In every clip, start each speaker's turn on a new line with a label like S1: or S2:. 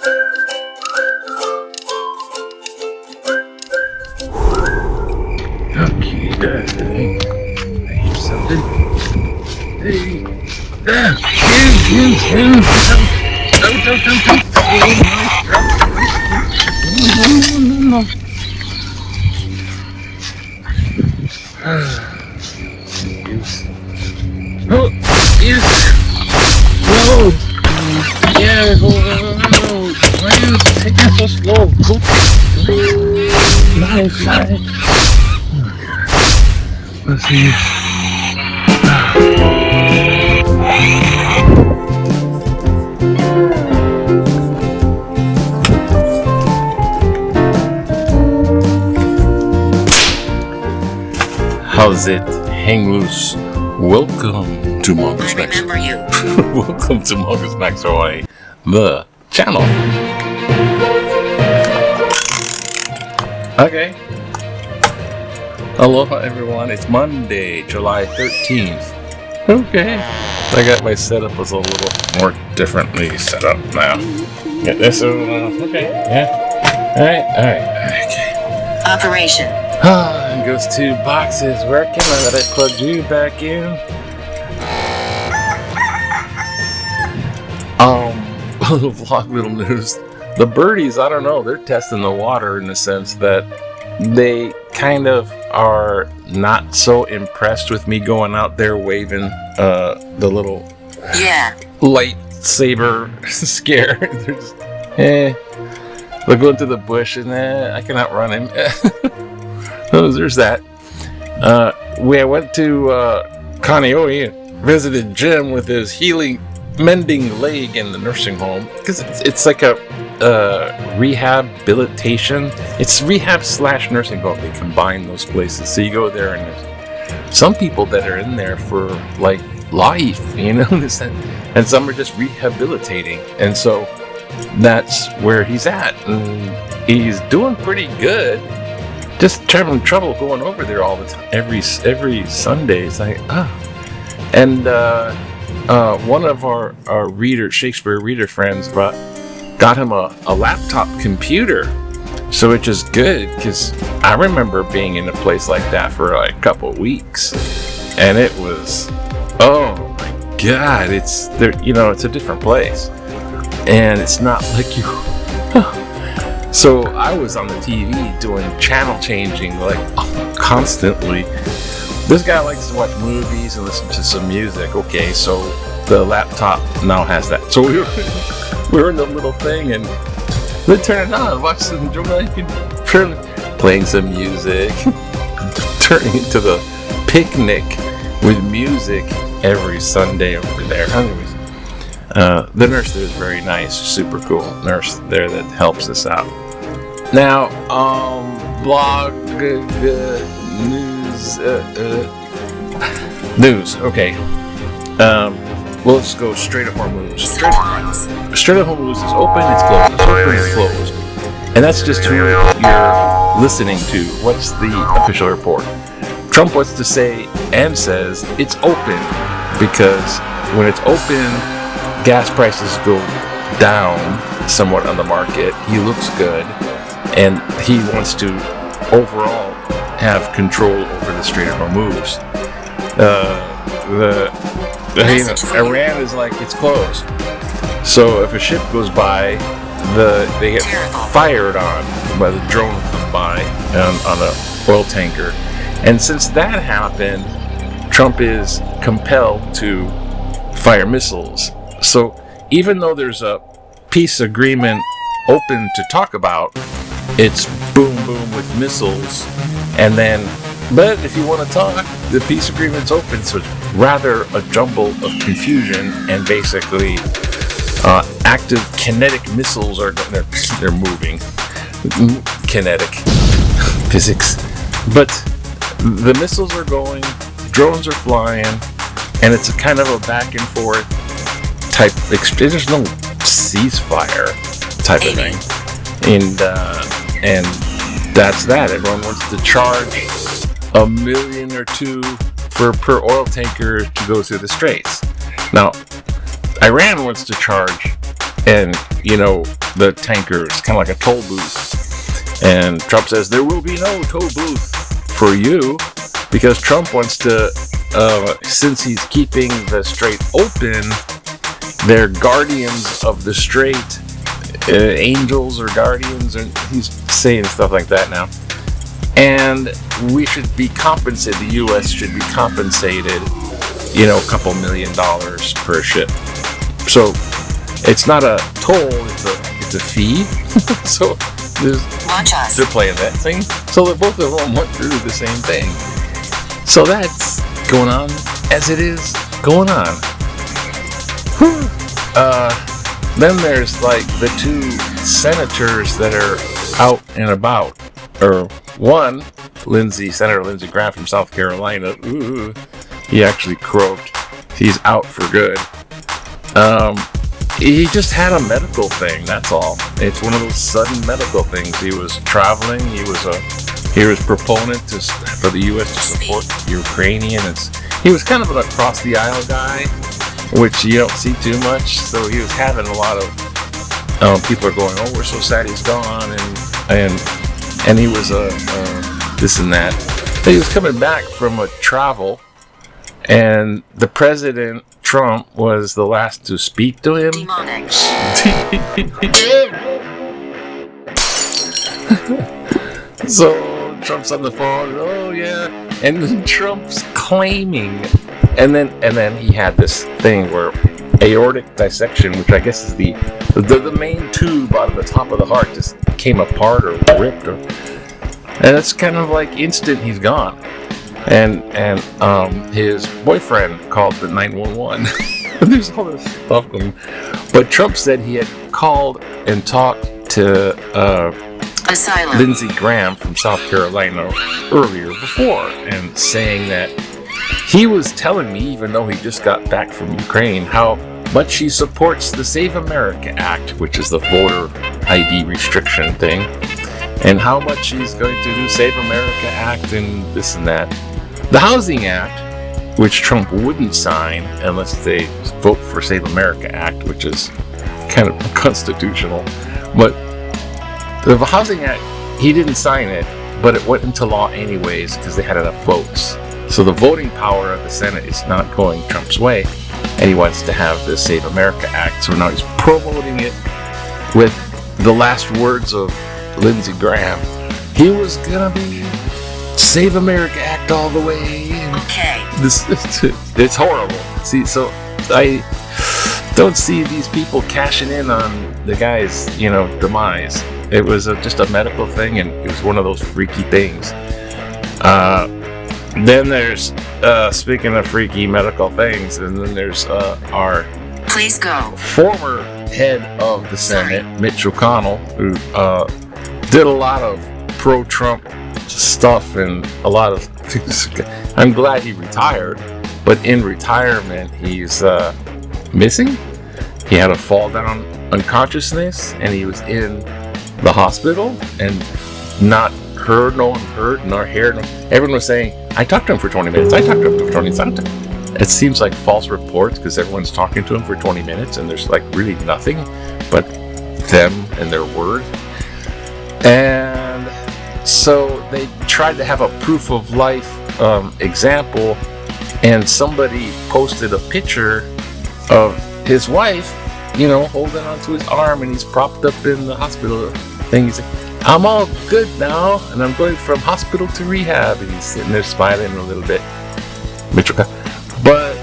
S1: Something. Hey, don't. No. Oh, yes. Slow. Yeah, no. Why are you taking so slow? Go. Nice. Let's see. How's it? Hang loose. Welcome to Mongoose Max.
S2: Remember you.
S1: Welcome to Mongoose Max Hawaii, the channel. Okay. Aloha everyone. It's Monday, July 13th. Okay. I got my setup was a little more differently set up now. Get this okay. Yeah. Alright. Okay.
S2: Operation.
S1: And goes to boxes working. I gotta plug you back in. Little vlog, little news. The birdies, I don't know, they're testing the water in the sense that they kind of are not so impressed with me going out there waving the little lightsaber scare. They're just, they'll go into the bush and I can outrun him. So there's that. I went to Kaneohe and visited Jim with his mending leg in the nursing home because it's like a rehabilitation. It's rehab / nursing home. They combine those places. So you go there and there's some people that are in there for like life, you know, and some are just rehabilitating. And so that's where he's at. And he's doing pretty good. Just having trouble going over there all the time. Every Sunday, it's like, And one of our Shakespeare reader friends got him a laptop computer, so which is good because I remember being in a place like that for like a couple of weeks, and it was, oh my God, it's there. You know, it's a different place, and it's not like you. So I was on the TV doing channel changing like constantly. This guy likes to watch movies and listen to some music. Okay, so the laptop now has that. So we were in the little thing and they turn it on, watch some playing some music, turning into the picnic with music every Sunday over there. Anyways, the nurse there is very nice, super cool nurse there that helps us out. Now, blog news. Okay. Well, let's go Strait of Hormuz. Strait of Hormuz is open. It's closed. It's open. It's closed. And that's just who you're listening to. What's the official report? Trump wants to say and says it's open because when it's open, gas prices go down somewhat on the market. He looks good. And he wants to overall have control over the Strait of Hormuz. Iran is like, it's closed. So if a ship goes by, they get fired on by the drone come by on a oil tanker. And since that happened, Trump is compelled to fire missiles. So even though there's a peace agreement open to talk about, it's boom with missiles, and then, but if you want to talk, the peace agreement's open, so it's rather a jumble of confusion, and basically active kinetic missiles they're moving, kinetic physics, but the missiles are going, drones are flying, and it's a kind of a back and forth type, there's no ceasefire type of thing. And that's that. Everyone wants to charge $1 million or $2 million per oil tanker to go through the straits. Now, Iran wants to charge and the tankers, kind of like a toll booth. And Trump says there will be no toll booth for you, because Trump wants to, since he's keeping the strait open, they're guardians of the strait, angels or guardians, and he's saying stuff like that now. And we should be compensated, the U.S. should be compensated, a couple $1 million per ship. So it's not a toll, it's a fee. So they're playing that thing. So both of them went through the same thing. So that's going on as it is going on. Then there's like the two senators that are out and about. Or one, Senator Lindsey Graham from South Carolina. Ooh, he actually croaked. He's out for good. He just had a medical thing, that's all. It's one of those sudden medical things. He was traveling. He was a proponent for the U.S. to support Ukrainians. He was kind of an across the aisle guy, which you don't see too much. So he was having a lot of people are going, "Oh, we're so sad he's gone," and he was this and that. But he was coming back from a travel, and the President Trump was the last to speak to him. Demonic. So Trump's on the phone. Oh yeah, and then Trump's claiming, and then he had this thing where aortic dissection, which I guess is the main tube out of the top of the heart, just came apart or ripped, and it's kind of like instant he's gone. And his boyfriend called the 911. There's all this stuff going. But Trump said he had called and talked to Lindsey Graham from South Carolina earlier before, and saying that he was telling me, even though he just got back from Ukraine, how much he supports the Save America Act, which is the voter ID restriction thing, and how much he's going to do Save America Act and this and that. The Housing Act, which Trump wouldn't sign unless they vote for Save America Act, which is kind of unconstitutional. But the Housing Act, he didn't sign it, but it went into law anyways because they had enough votes. So the voting power of the Senate is not going Trump's way, and he wants to have the Save America Act. So now he's promoting it with the last words of Lindsey Graham. He was gonna be Save America Act all the way. Okay. It's horrible. See, so I don't see these people cashing in on the guy's, demise. It was just a medical thing, and it was one of those freaky things. Then there's, speaking of freaky medical things, and then there's our former head of the Senate, Mitch McConnell, who did a lot of pro-Trump stuff and a lot of things. I'm glad he retired, but in retirement he's missing. He had a fall down unconsciousness, and he was in the hospital, and no one heard, nor heard. Everyone was saying, I talked to him for 20 minutes. I talked to him for 20 minutes. It seems like false reports because everyone's talking to him for 20 minutes, and there's like really nothing but them and their word. And so they tried to have a proof of life example, and somebody posted a picture of his wife, holding onto his arm, and he's propped up in the hospital thing. He's like, I'm all good now, and I'm going from hospital to rehab. And he's sitting there smiling a little bit. But,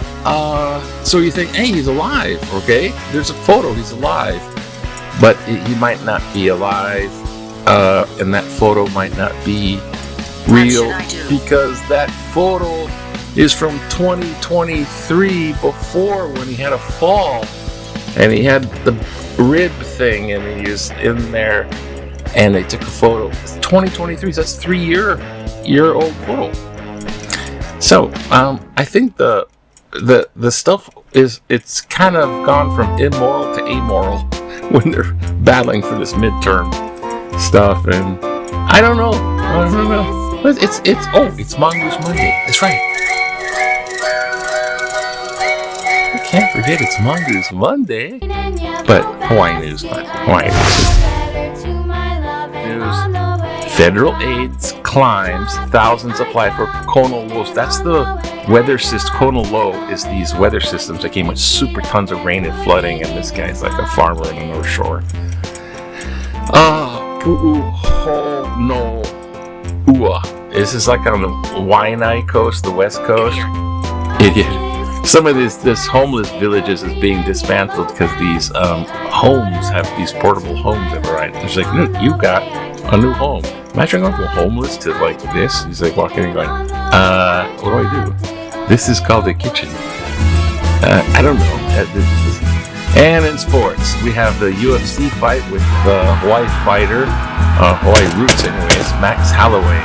S1: so you think, hey, he's alive, okay? There's a photo, he's alive. But he might not be alive, and that photo might not be real, because that photo is from 2023, before, when he had a fall, and he had the rib thing, and he was in there, and they took a photo. It's 2023, so that's 3-year-old photo. So I think the stuff it's kind of gone from immoral to amoral when they're battling for this midterm stuff, and I don't know. It's Mongoose Monday. That's right. can't forget it's Mongoose Monday. But Hawaii news, fine. Hawaii news. Federal aid climbs. Thousands apply for Kona lows. That's the weather system. Kona low is these weather systems that came with super tons of rain and flooding, and this guy's like a farmer on the North Shore. Pu'uho no Ua. This is like on the Waianae coast, the west coast. Some of this homeless villages is being dismantled because these homes have these portable homes that arrive. It's like, look, you got a new home. Imagine going from homeless to like this. He's like walking and going, what do I do? This is called a kitchen. I don't know. And in sports, we have the UFC fight with the Hawaii fighter, Hawaii roots anyways, Max Holloway.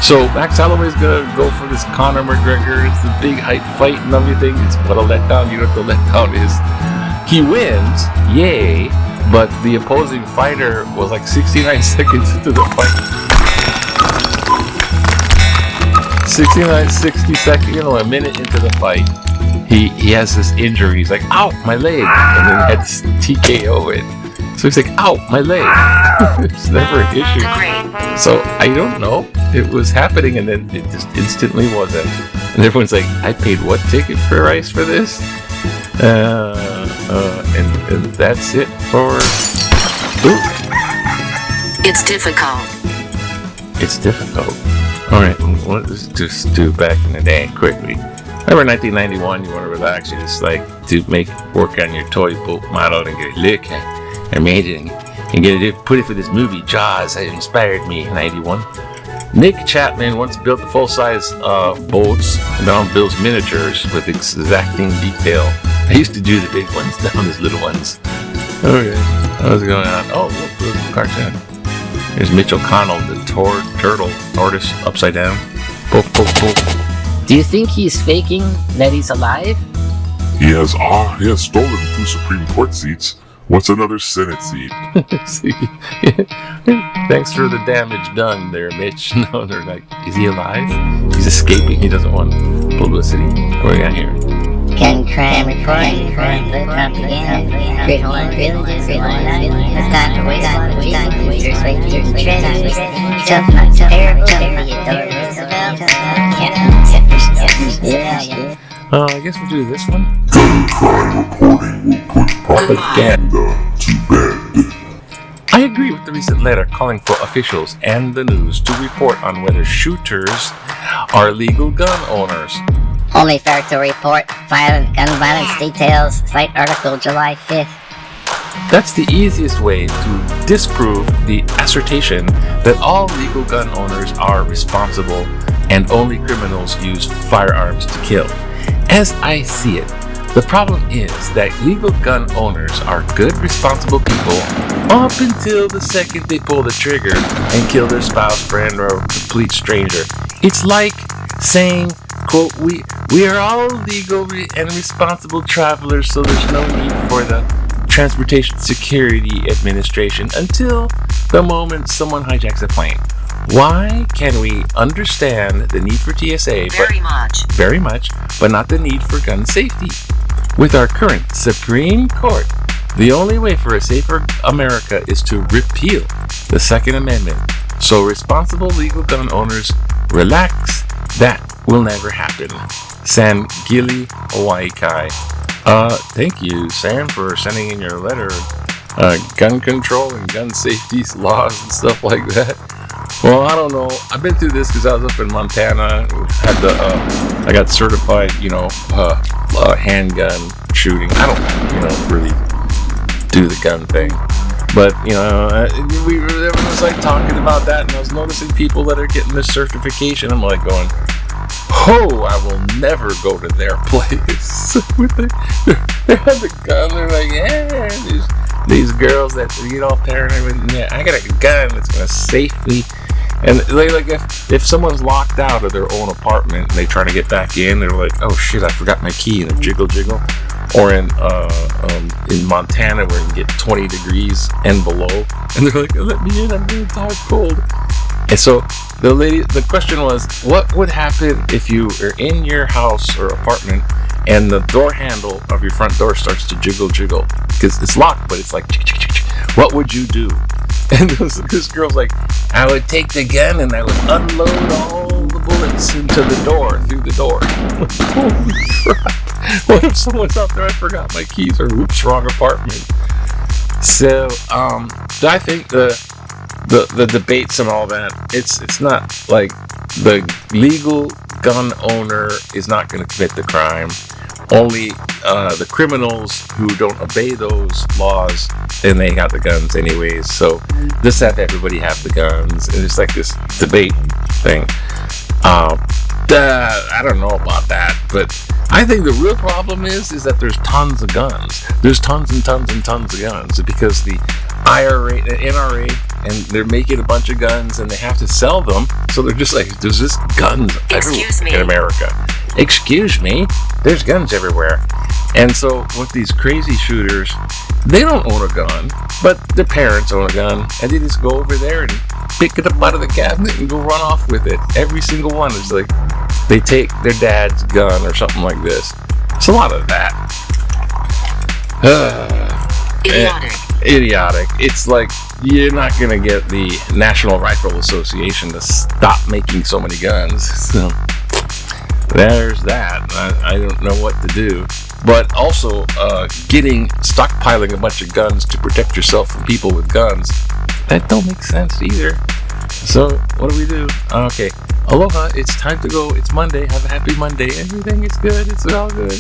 S1: So Max Holloway's gonna go for this Conor McGregor. It's the big hype fight and everything. It's what a letdown. You know what the letdown is? He wins, yay! But the opposing fighter was like 69 seconds into the fight. 60 seconds, a minute into the fight. He has this injury. He's like, ow, my leg. And then he had this TKO it. So he's like, ow, my leg. It's never an issue. So I don't know. It was happening and then it just instantly wasn't. And everyone's like, I paid what ticket price for this? And that's it for... Ooh.
S2: It's difficult.
S1: It's difficult. Alright, let's just do back in the day quickly. Remember 1991, you want to relax, you just like to work on your toy boat model and get a look at, I made it and put it for this movie, Jaws. It inspired me in 91. Nick Chapman once built the full-size boats, and now builds miniatures with exacting detail. I used to do the big ones, now there's little ones. Okay, what's going on? Oh, look, cartoon. There's Mitch O'Connell, the tortoise upside down. Poke, poke, poke.
S3: Do you think he's faking that he's alive?
S4: He has stolen 2 Supreme Court seats. What's another Senate seat?
S1: Thanks for the damage done there, Mitch. No, they're like, is he alive? He's escaping. He doesn't want publicity. What do we got here?
S5: Can crime recording, the propaganda, great Hawaiian villages, great Hawaiian islands, it's time to waste a lot of time, there's way to do treasures, tough not to pair, tough Theodore Roosevelt, yeah.
S1: I guess we'll do this one.
S4: Gun crime reporting will put propaganda to bed.
S1: I agree with the recent letter calling for officials and the news to report on whether shooters are legal gun owners.
S5: Only fair to report gun violence details, cite article July 5th.
S1: That's the easiest way to disprove the assertion that all legal gun owners are responsible and only criminals use firearms to kill. As I see it, the problem is that legal gun owners are good, responsible people up until the second they pull the trigger and kill their spouse, friend, or complete stranger. It's like saying, quote, we are all legal and responsible travelers, so there's no need for the Transportation Security Administration until the moment someone hijacks a plane. Why can we understand the need for TSA very much, but not the need for gun safety? With our current Supreme Court, the only way for a safer America is to repeal the Second Amendment. So responsible legal gun owners, relax. That will never happen. Sam Gili, Hawaii Kai. Thank you, Sam, for sending in your letter. Gun control and gun safety laws and stuff like that. Well, I don't know. I've been through this because I was up in Montana. I got certified, handgun shooting. I don't, really do the gun thing. But, everyone was like talking about that, and I was noticing people that are getting this certification. I'm like going, I will never go to their place. They had the gun. They're like, yeah, these girls that, apparently, yeah, I got a gun that's going to safely. And they like if someone's locked out of their own apartment and they try to get back in, they're like, oh shit, I forgot my key, and jiggle. Or in Montana where you can get 20 degrees and below, and they're like, let me in, I'm getting tired cold. And so the question was, what would happen if you are in your house or apartment and the door handle of your front door starts to jiggle because it's locked, but it's like, what would you do? And this girl's like, I would take the gun and I would unload all the bullets into the door, through the door. Holy crap. What if someone's out there, I forgot my keys, or oops, wrong apartment. So, I think the debates and all that, it's not like the legal gun owner is not going to commit the crime. Only the criminals who don't obey those laws, and they got the guns anyways. So just have everybody have the guns, and it's like this debate thing. I don't know about that, but I think the real problem is that there's tons of guns. There's tons and tons and tons of guns because the IRA, the NRA, and they're making a bunch of guns, and they have to sell them. So they're just like, there's just guns everywhere in America. Excuse me, there's guns everywhere. And so with these crazy shooters, they don't own a gun, but their parents own a gun, and they just go over there and pick it up out of the cabinet and go run off with it. Every single one is like, they take their dad's gun or something like this. It's a lot of that. Idiotic. It's like, you're not going to get the National Rifle Association to stop making so many guns. So there's that. I don't know what to do. But also, stockpiling a bunch of guns to protect yourself from people with guns, that don't make sense either. So, what do we do? Okay. Aloha, it's time to go. It's Monday. Have a happy Monday. Everything is good. It's all good.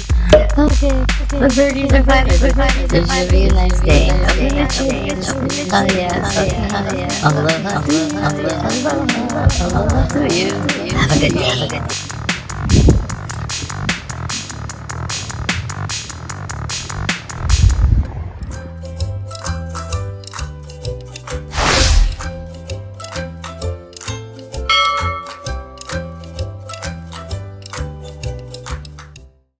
S5: Okay. The birdies are fine. This should be a nice day. Oh yeah. Aloha to you. Have a good day.